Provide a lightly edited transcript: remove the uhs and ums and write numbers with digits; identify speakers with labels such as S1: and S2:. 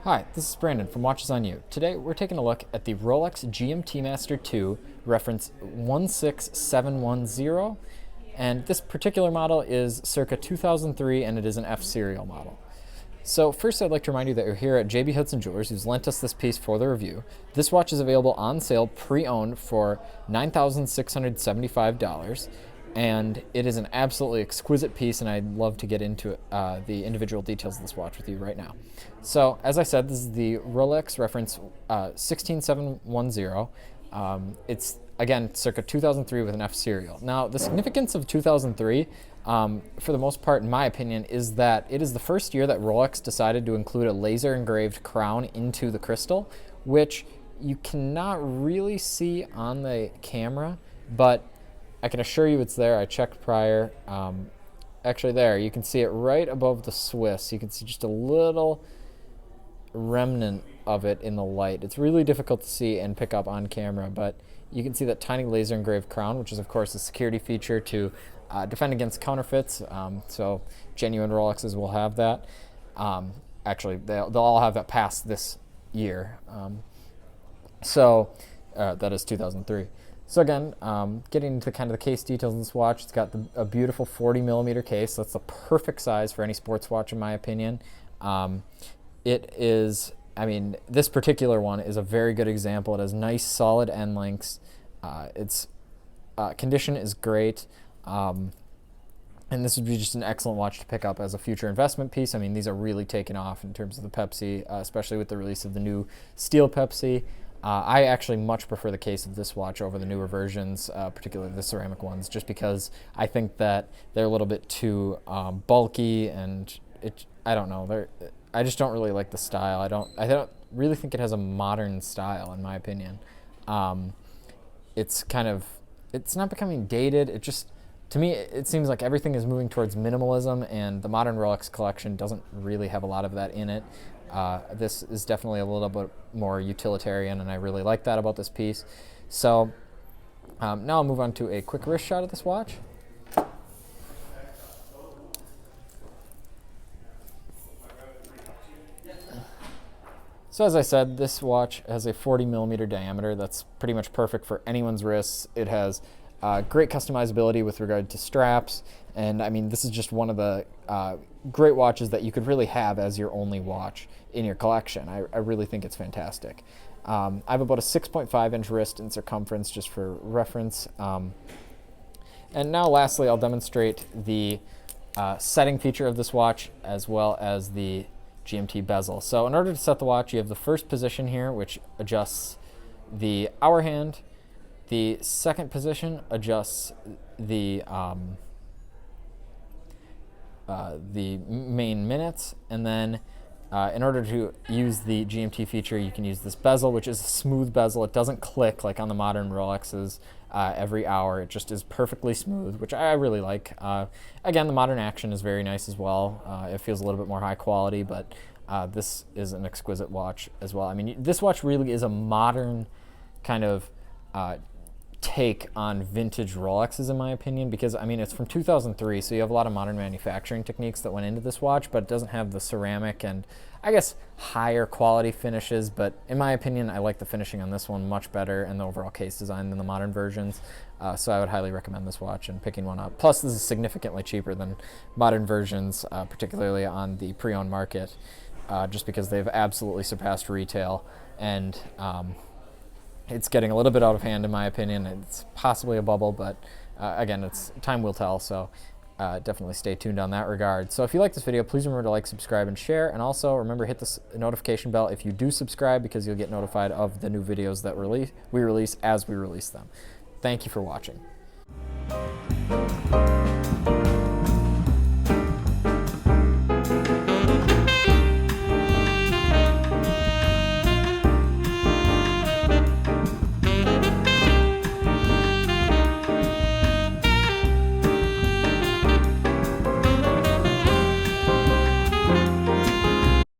S1: Hi, this is Brandon from Watches on You. Today we're taking a look at the Rolex GMT-Master II, reference 16710, and this particular model is circa 2003 and it is an F serial model. So first I'd like to remind you that you're here at JB Hudson Jewelers, who's lent us this piece for the review. This watch is available on sale pre-owned for $9,675. And it is an absolutely exquisite piece, and I'd love to get into the individual details of this watch with you right now. So, as I said, this is the Rolex reference 16710. It's, again, circa 2003 with an F serial. Now, the significance of 2003, for the most part, in my opinion, is that it is the first year that Rolex decided to include a laser-engraved crown into the crystal, which you cannot really see on the camera, but I can assure you it's there. I checked prior. Actually there, you can see it right above the Swiss. You can see just a little remnant of it in the light. It's really difficult to see and pick up on camera, but you can see that tiny laser engraved crown, which is of course a security feature to defend against counterfeits. So genuine Rolexes will have that. Actually, they'll all have that past this year. That is 2003. So again, getting into kind of the case details of this watch, it's got a beautiful 40 millimeter case. That's the perfect size for any sports watch, in my opinion. It is, this particular one is a very good example. It has nice, solid end lengths. Its condition is great. And this would be just an excellent watch to pick up as a future investment piece. I mean, these are really taking off in terms of the Pepsi, especially with the release of the new steel Pepsi. I actually much prefer the case of this watch over the newer versions, particularly the ceramic ones, just because I think that they're a little bit too bulky, and I don't know. I just don't really like the style. I don't really think it has a modern style, in my opinion. It's not becoming dated. To me, it seems like everything is moving towards minimalism, and the modern Rolex collection doesn't really have a lot of that in it. This is definitely a little bit more utilitarian, and I really like that about this piece. So now I'll move on to a quick wrist shot of this watch. So as I said, this watch has a 40 millimeter diameter. That's pretty much perfect for anyone's wrists. It has great customizability with regard to straps, and this is just one of the great watches that you could really have as your only watch in your collection. I really think it's fantastic. I have about a 6.5 inch wrist in circumference, just for reference. And now lastly, I'll demonstrate the setting feature of this watch, as well as the GMT bezel. So in order to set the watch, you have the first position here, which adjusts the hour hand. The second position adjusts the main minutes, and then in order to use the GMT feature, you can use this bezel, which is a smooth bezel. It doesn't click like on the modern Rolexes every hour. It just is perfectly smooth, which I really like. Again, the modern action is very nice as well. It feels a little bit more high quality, but this is an exquisite watch as well. This watch really is a modern kind of take on vintage Rolexes, in my opinion, because it's from 2003, so you have a lot of modern manufacturing techniques that went into this watch, but it doesn't have the ceramic and I guess higher quality finishes. But in my opinion, I like the finishing on this one much better, and the overall case design than the modern versions. So I would highly recommend this watch and picking one up. Plus, this is significantly cheaper than modern versions, particularly on the pre-owned market, just because they've absolutely surpassed retail, and it's getting a little bit out of hand, in my opinion. It's possibly a bubble, but again, time will tell, so definitely stay tuned on that regard. So if you like this video, please remember to like, subscribe, and share. And also remember, hit the notification bell if you do subscribe, because you'll get notified of the new videos that we release as we release them. Thank you for watching.